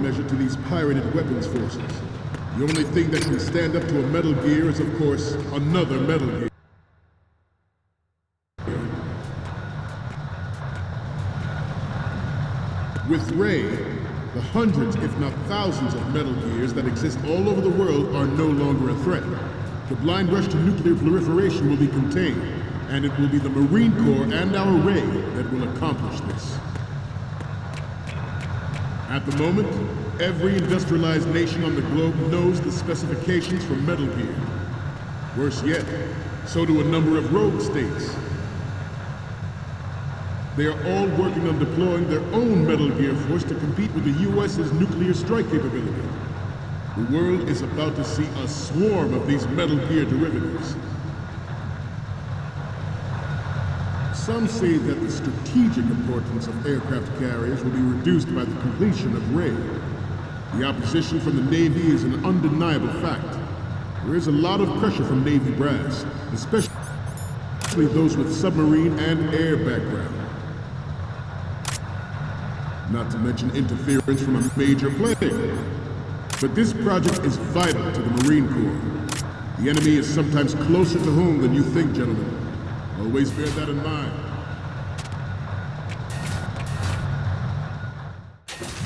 countermeasure to these pirated weapons forces. The only thing that can stand up to a Metal Gear is, of course, another Metal Gear. With Ray, the hundreds, if not thousands, of Metal Gears that exist all over the world are no longer a threat. The blind rush to nuclear proliferation will be contained, and it will be the Marine Corps and our Ray that will accomplish this. At the moment, every industrialized nation on the globe knows the specifications for Metal Gear. Worse yet, so do a number of rogue states. They are all working on deploying their own Metal Gear force to compete with the U.S.'s nuclear strike capability. The world is about to see a swarm of these Metal Gear derivatives. Some say that the strategic importance of aircraft carriers will be reduced by the completion of Ray. The opposition from the Navy is an undeniable fact. There is a lot of pressure from Navy brass, especially those with submarine and air background. Not to mention interference from a major player. But this project is vital to the Marine Corps. The enemy is sometimes closer to home than you think, gentlemen. Always bear that in mind.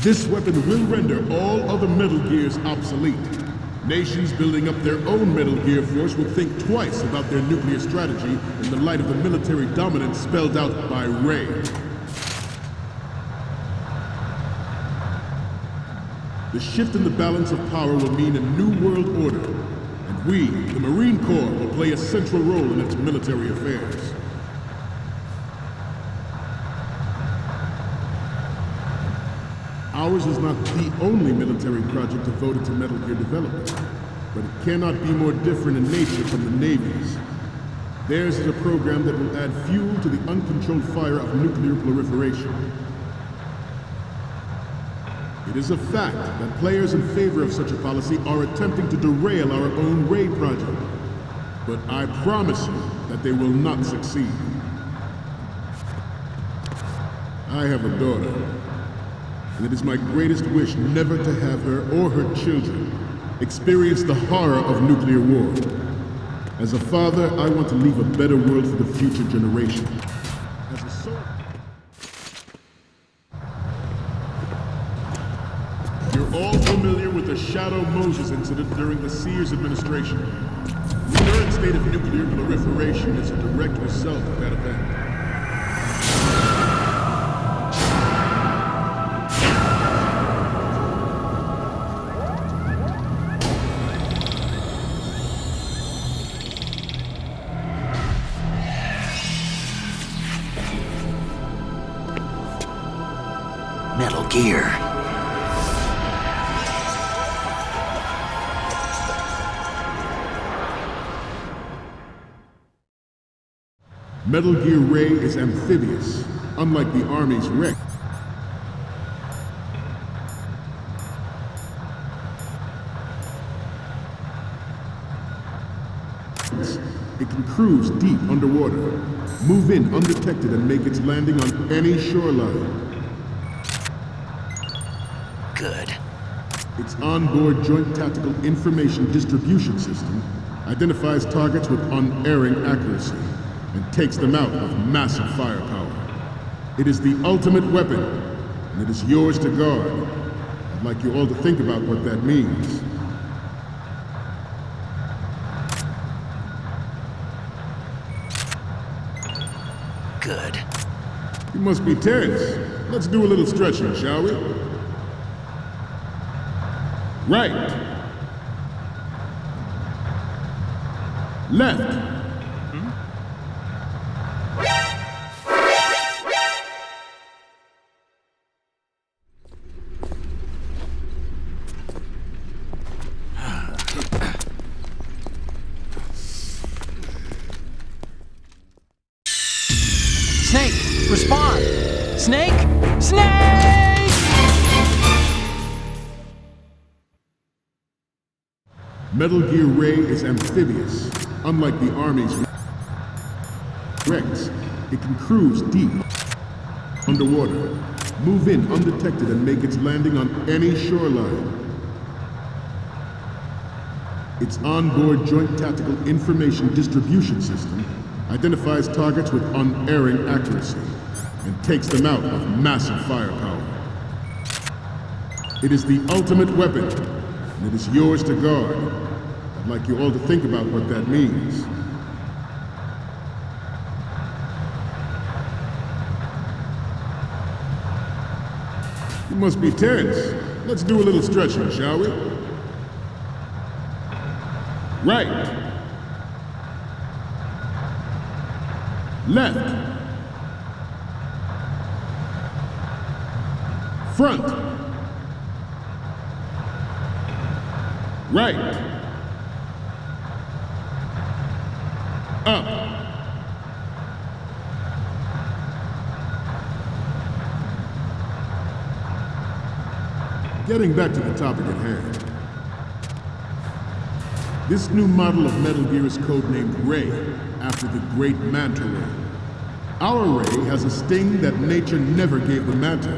This weapon will render all other Metal Gears obsolete. Nations building up their own Metal Gear force will think twice about their nuclear strategy in the light of the military dominance spelled out by Ray. The shift in the balance of power will mean a new world order, and we, the Marine Corps, will play a central role in its military affairs. Ours is not the only military project devoted to Metal Gear development, but it cannot be more different in nature from the Navy's. Theirs is a program that will add fuel to the uncontrolled fire of nuclear proliferation. It is a fact that players in favor of such a policy are attempting to derail our own Ray project. But I promise you that they will not succeed. I have a daughter, and it is my greatest wish never to have her or her children experience the horror of nuclear war. As a father, I want to leave a better world for the future generation. As a soldier, you're all familiar with the Shadow Moses incident during the Sears administration. The current state of nuclear proliferation is a direct result of that event. Metal Gear. Metal Gear Ray is amphibious, unlike the Army's Rex. It can cruise deep underwater, move in undetected, and make its landing on any shoreline. Good. Its onboard Joint Tactical Information Distribution System identifies targets with unerring accuracy and takes them out with massive firepower. It is the ultimate weapon, and it is yours to guard. I'd like you all to think about what that means. Good. You must be tense. Let's do a little stretching, shall we? Right. Left. Snake, respond! Snake! Snake! Metal Gear Ray is amphibious, unlike the Army's Rex. It can cruise deep underwater, Move in undetected and make its landing on any shoreline. Its onboard Joint Tactical Information Distribution System identifies targets with unerring accuracy and takes them out of massive firepower. It is the ultimate weapon, and it is yours to guard. I'd like you all to think about what that means. You must be tense. Let's do a little stretching, shall we? Right. Left. Front. Right. Up. Getting back to the topic at hand. This new model of Metal Gear is codenamed Ray, after the great Manta Ray. Our Ray has a sting that nature never gave the Manta.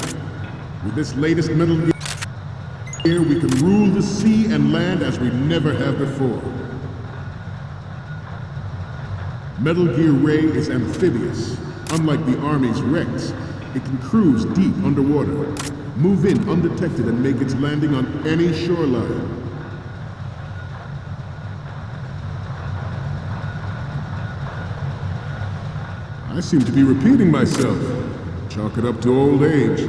With this latest Metal Gear, we can rule the sea and land as we never have before. Metal Gear Ray is amphibious. Unlike the Army's Rex, it can cruise deep underwater, move in undetected and make its landing on any shoreline. I seem to be repeating myself. Chalk it up to old age.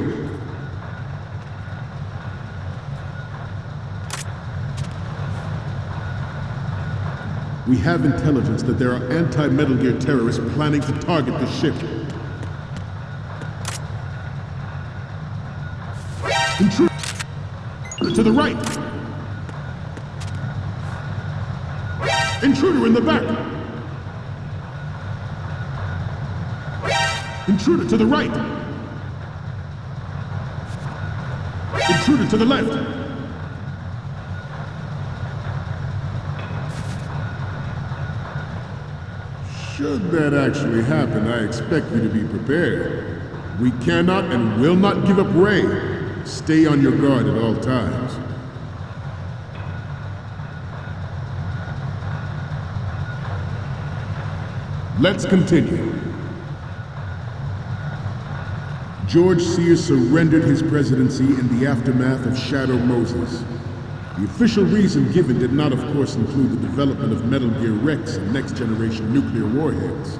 We have intelligence that there are anti-Metal Gear terrorists planning to target the ship. Intruder to the right! Intruder in the back! Intruder to the right! Intruder to the left! Should that actually happen, I expect you to be prepared. We cannot and will not give up Ray. Stay on your guard at all times. Let's continue. George Sears surrendered his presidency in the aftermath of Shadow Moses. The official reason given did not, of course, include the development of Metal Gear Rex and next-generation nuclear warheads.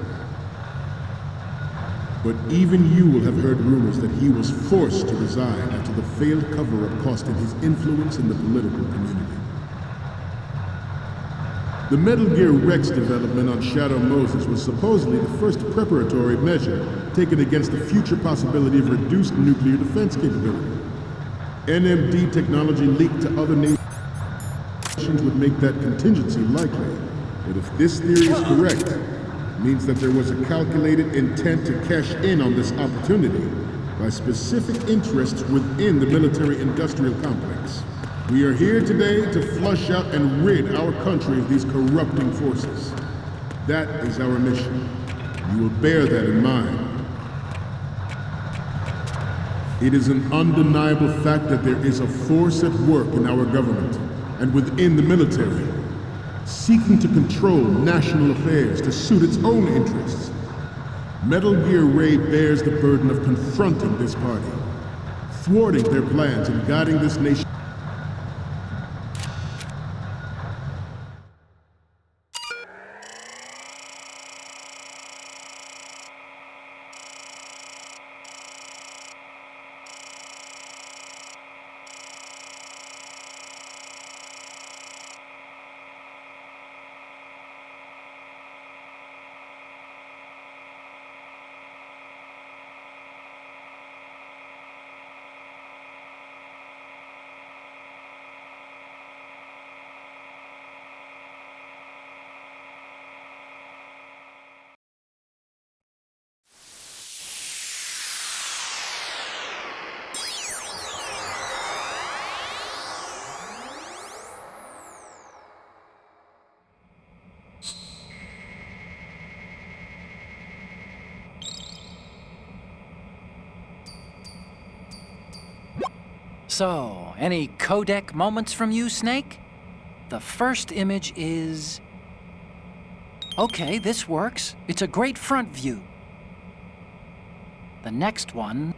But even you will have heard rumors that he was forced to resign after the failed cover-up costing his influence in the political community. The Metal Gear Rex development on Shadow Moses was supposedly the first preparatory measure taken against the future possibility of reduced nuclear defense capability. NMD technology leaked to other nations would make that contingency likely. But if this theory is correct, it means that there was a calculated intent to cash in on this opportunity by specific interests within the military-industrial complex. We are here today to flush out and rid our country of these corrupting forces. That is our mission. You will bear that in mind. It is an undeniable fact that there is a force at work in our government and within the military, seeking to control national affairs to suit its own interests. Metal Gear Ray bears the burden of confronting this party, thwarting their plans and guiding this nation. So, any codec moments from you, Snake? The first image is... Okay, this works. It's a great front view. The next one...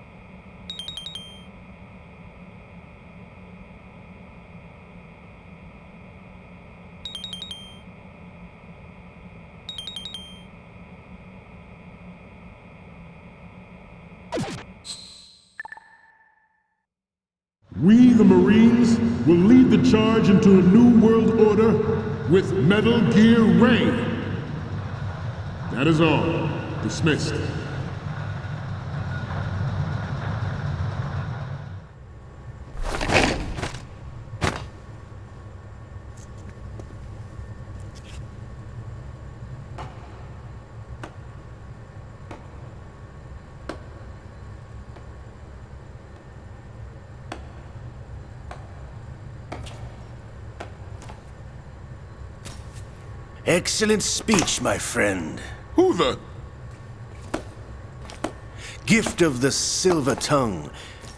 We, the Marines, will lead the charge into a new world order with Metal Gear Ray. That is all. Dismissed. Excellent speech, my friend. Who the... Gift of the silver tongue.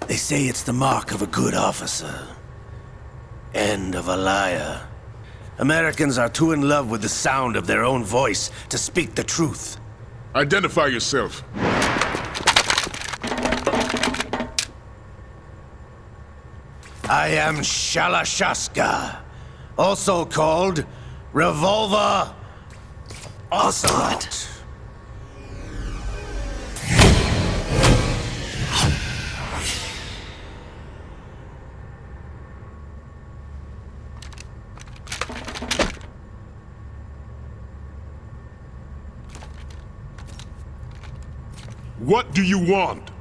They say it's the mark of a good officer. And of a liar. Americans are too in love with the sound of their own voice to speak the truth. Identify yourself. I am Shalashaska, also called Revolver Ocelot. What do you want?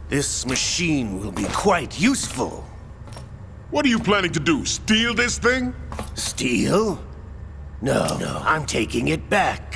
This machine will be quite useful. What are you planning to do? Steal this thing? Steal? No, I'm taking it back.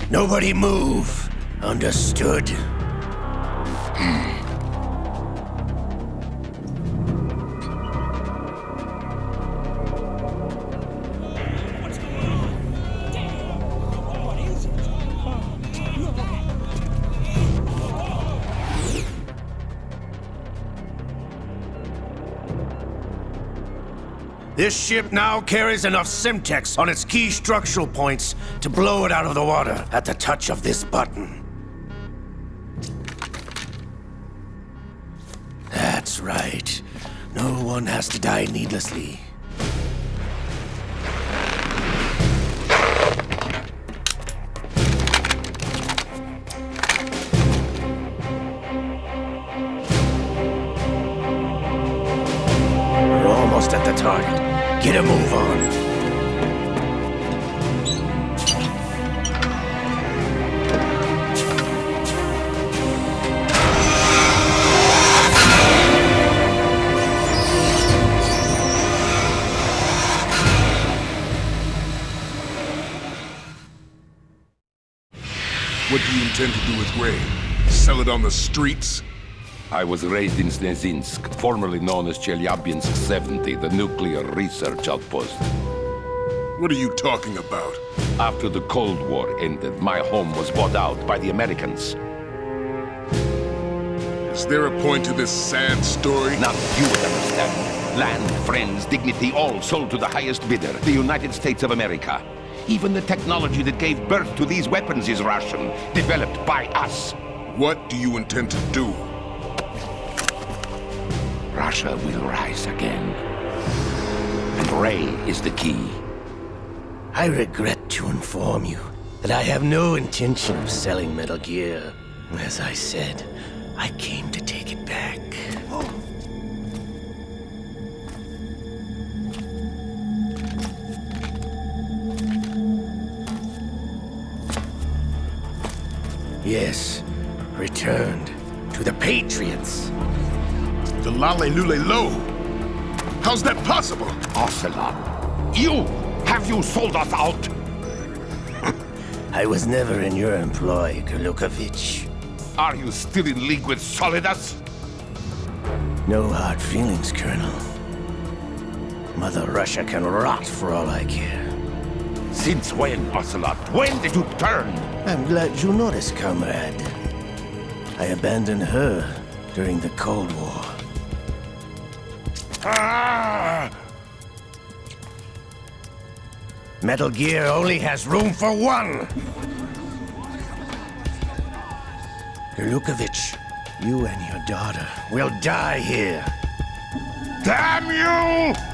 Nobody move. Understood? This ship now carries enough Simtex on its key structural points to blow it out of the water at the touch of this button. That's right. No one has to die needlessly. We're almost at the target. Get a move on. What do you intend to do with Ray? Sell it on the streets? I was raised in Snezinsk, formerly known as Chelyabinsk 70, the nuclear research outpost. What are you talking about? After the Cold War ended, my home was bought out by the Americans. Is there a point to this sad story? None you would understand. Land, friends, dignity, all sold to the highest bidder, the United States of America. Even the technology that gave birth to these weapons is Russian, developed by us. What do you intend to do? Russia will rise again. And Ray is the key. I regret to inform you that I have no intention of selling Metal Gear. As I said, I came to take it back. Yes, returned to the Patriots. The Lale Lule Lo. How's that possible? Ocelot, have you sold us out? I was never in your employ, Golukovich. Are you still in league with Solidus? No hard feelings, Colonel. Mother Russia can rot for all I care. Since when, Ocelot? When did you turn? I'm glad you noticed, comrade. I abandoned her during the Cold War. Ah! Metal Gear only has room for one! Golukovich, you and your daughter will die here. Damn you!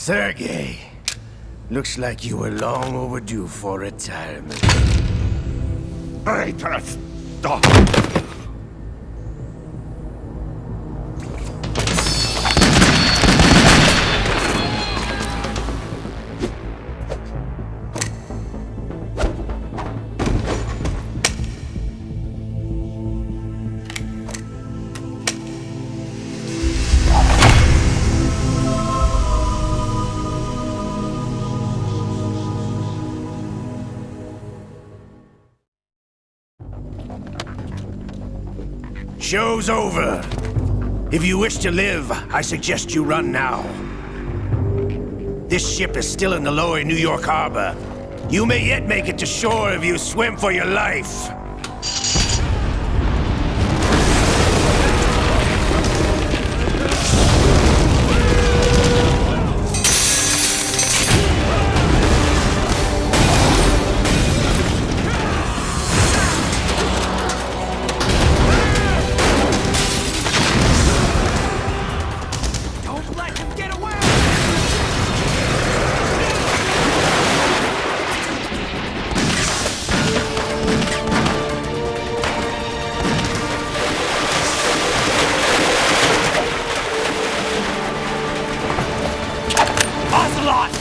Sergei, looks like you were long overdue for retirement. Traitorous dog! Show's over. If you wish to live, I suggest you run now. This ship is still in the lower New York harbor. You may yet make it to shore if you swim for your life. Ocelot!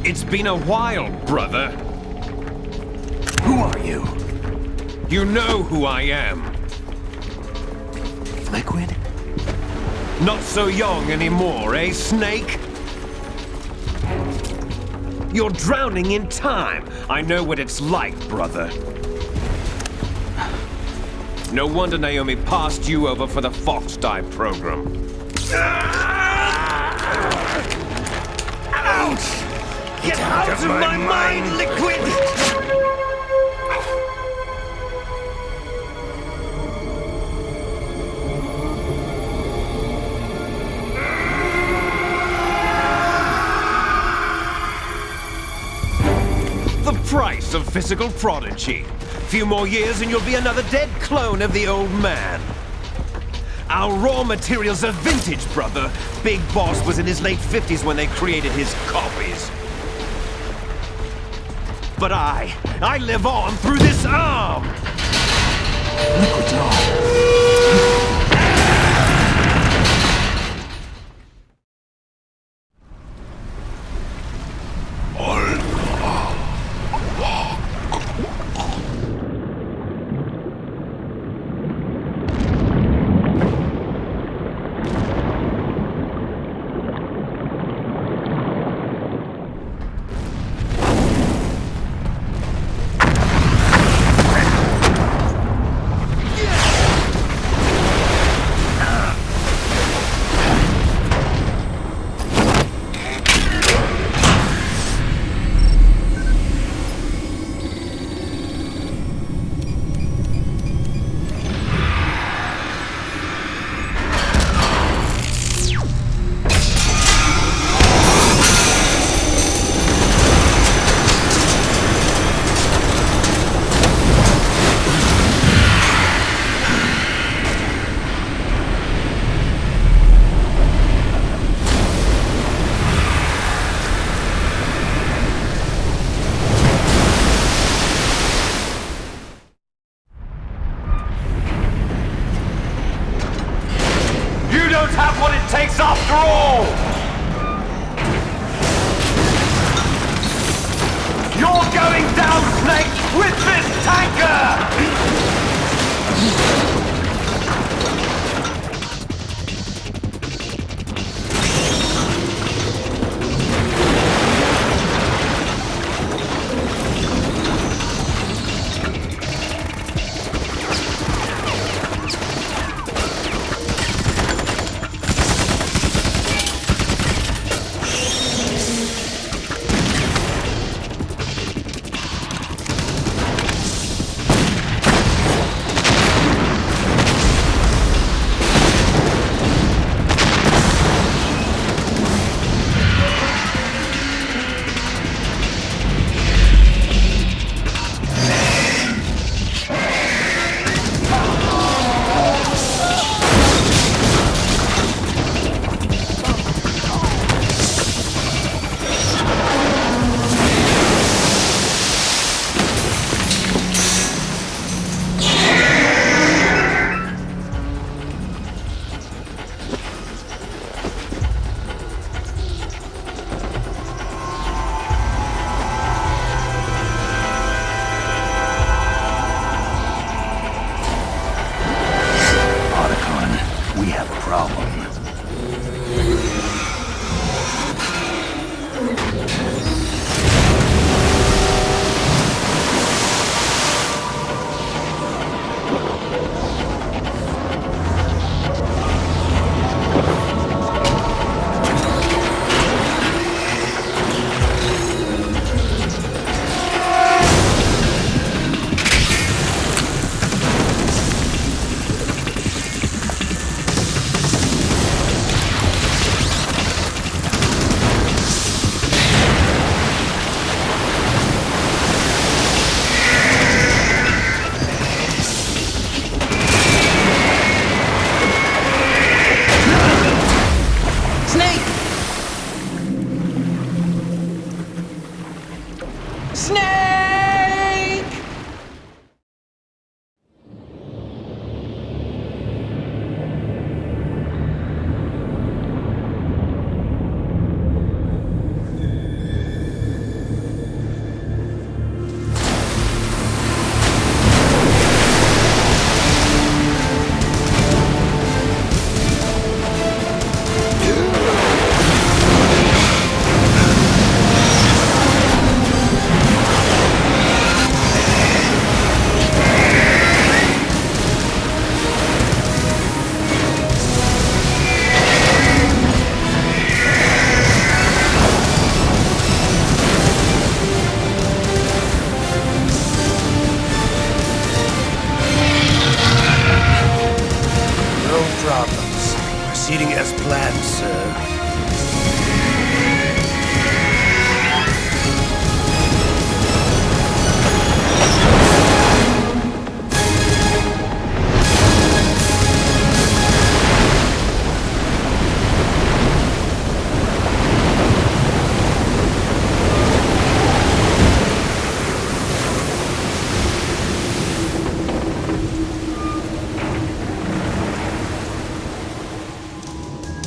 It's been a while, brother. Who are you? You know who I am. Liquid? Not so young anymore, eh, Snake? You're drowning in time. I know what it's like, brother. No wonder Naomi passed you over for the Fox Dive program. Ouch! Get out of my mind, Liquid! The price of physical prodigy. Few more years and you'll be another dead clone of the old man. Our raw materials are vintage, brother. Big Boss was in his late 50s when they created his copies. But I live on through this arm! Liquid's on. don't have what it takes after all! You're going down, Snake, with this tanker! Proceeding as planned, sir.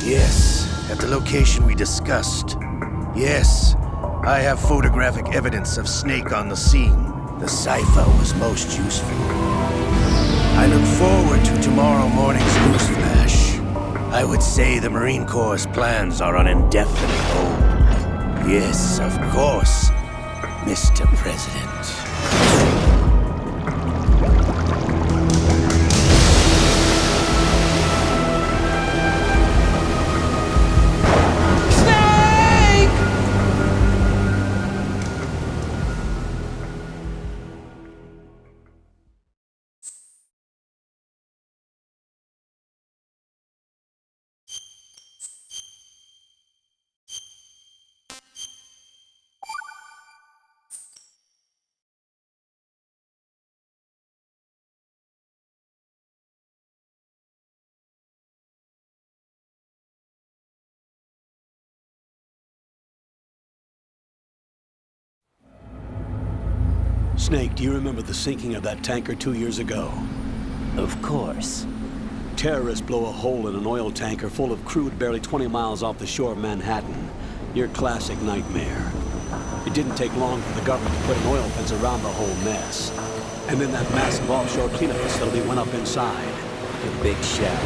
Yes, at the location we discussed. Yes, I have photographic evidence of Snake on the scene. The cipher was most useful. I look forward to tomorrow morning's newsflash. I would say the Marine Corps' plans are on indefinite hold. Yes, of course, Mr. President. Snake, do you remember the sinking of that tanker 2 years ago? Of course. Terrorists blow a hole in an oil tanker full of crude barely 20 miles off the shore of Manhattan. Your classic nightmare. It didn't take long for the government to put an oil fence around the whole mess. And then that massive offshore cleanup facility went up inside. The big shell.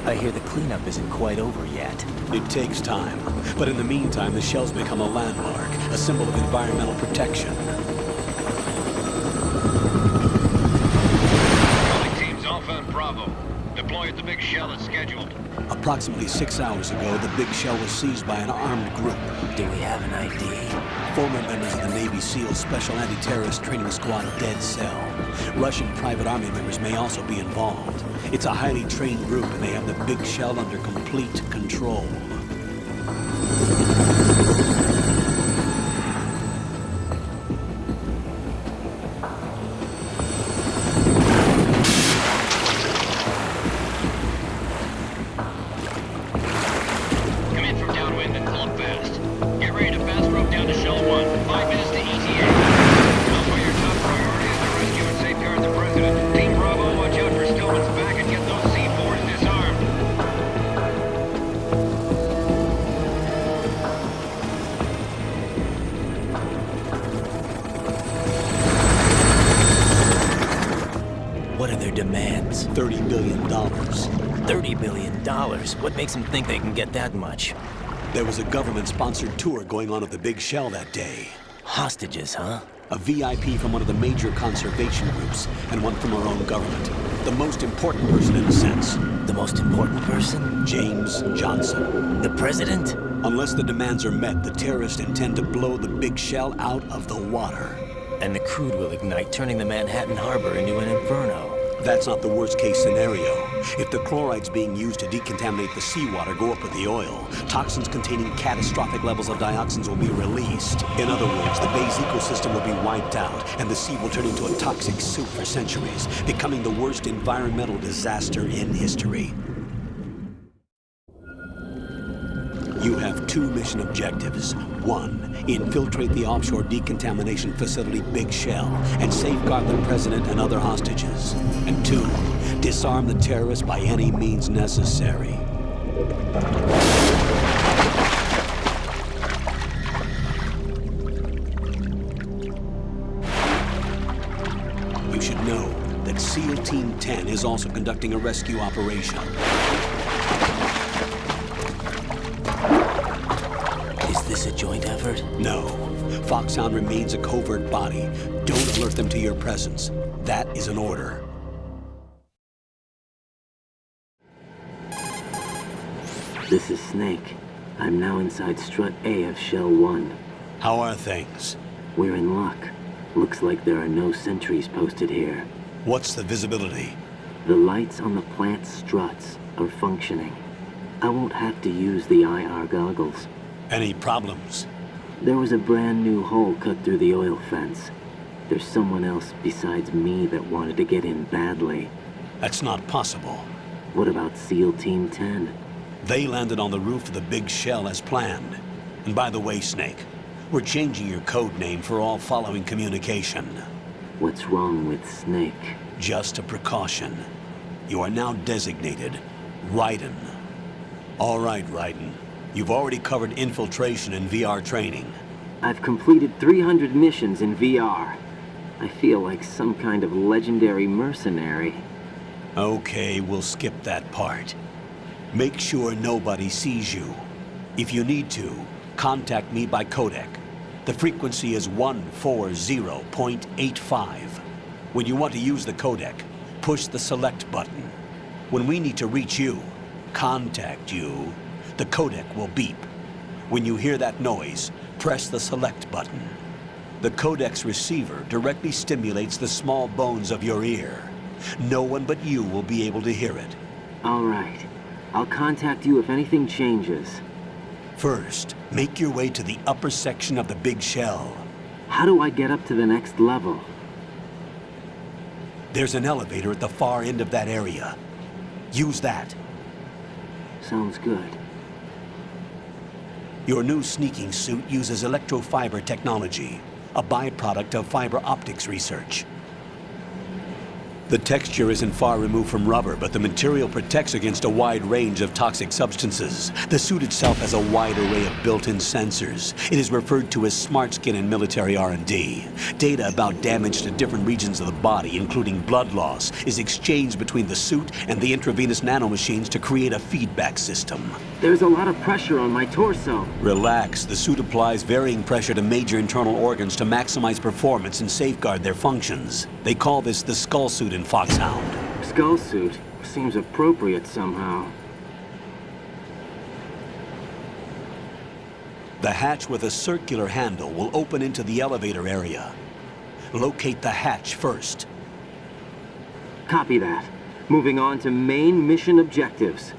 I hear the cleanup isn't quite over yet. It takes time. But in the meantime, the shell's become a landmark, a symbol of environmental protection. Teams Alpha and Bravo. Deploy at the big shell as scheduled. Approximately 6 hours ago, the big shell was seized by an armed group. Do we have an ID? Former members of the Navy SEAL Special Anti-Terrorist Training Squad Dead Cell. Russian private army members may also be involved. It's a highly trained group, and they have the big shell under complete control. What are their demands? $30 billion. $30 billion? What makes them think they can get that much? There was a government-sponsored tour going on at the big shell that day. Hostages, huh? A VIP from one of the major conservation groups, and one from our own government. The most important person in a sense. The most important person? James Johnson. The president? Unless the demands are met, the terrorists intend to blow the big shell out of the water. And the crude will ignite, turning the Manhattan Harbor into an inferno. That's not the worst-case scenario. If the chlorides being used to decontaminate the seawater go up with the oil, toxins containing catastrophic levels of dioxins will be released. In other words, the bay's ecosystem will be wiped out, and the sea will turn into a toxic soup for centuries, becoming the worst environmental disaster in history. You have 2 mission objectives. 1, infiltrate the offshore decontamination facility Big Shell and safeguard the president and other hostages. And 2, disarm the terrorists by any means necessary. You should know that SEAL Team 10 is also conducting a rescue operation. Is this a joint effort? No. Foxhound remains a covert body. Don't alert them to your presence. That is an order. This is Snake. I'm now inside Strut A of Shell 1. How are things? We're in luck. Looks like there are no sentries posted here. What's the visibility? The lights on the plant struts are functioning. I won't have to use the IR goggles. Any problems? There was a brand new hole cut through the oil fence. There's someone else besides me that wanted to get in badly. That's not possible. What about SEAL Team 10? They landed on the roof of the Big Shell as planned. And by the way, Snake, we're changing your code name for all following communication. What's wrong with Snake? Just a precaution. You are now designated Raiden. All right, Raiden. You've already covered infiltration and VR training. I've completed 300 missions in VR. I feel like some kind of legendary mercenary. Okay, we'll skip that part. Make sure nobody sees you. If you need to, contact me by codec. The frequency is 140.85. When you want to use the codec, push the select button. When we need to reach you, contact you, the codec will beep. When you hear that noise, press the select button. The codec's receiver directly stimulates the small bones of your ear. No one but you will be able to hear it. All right. I'll contact you if anything changes. First, make your way to the upper section of the Big Shell. How do I get up to the next level? There's an elevator at the far end of that area. Use that. Sounds good. Your new sneaking suit uses electrofiber technology, a byproduct of fiber optics research. The texture isn't far removed from rubber, but the material protects against a wide range of toxic substances. The suit itself has a wide array of built-in sensors. It is referred to as smart skin in military R&D. Data about damage to different regions of the body, including blood loss, is exchanged between the suit and the intravenous nanomachines to create a feedback system. There's a lot of pressure on my torso. Relax. The suit applies varying pressure to major internal organs to maximize performance and safeguard their functions. They call this the skull suit in Foxhound. Skull suit seems appropriate somehow. The hatch with a circular handle will open into the elevator area. Locate the hatch first. Copy that. Moving on to main mission objectives.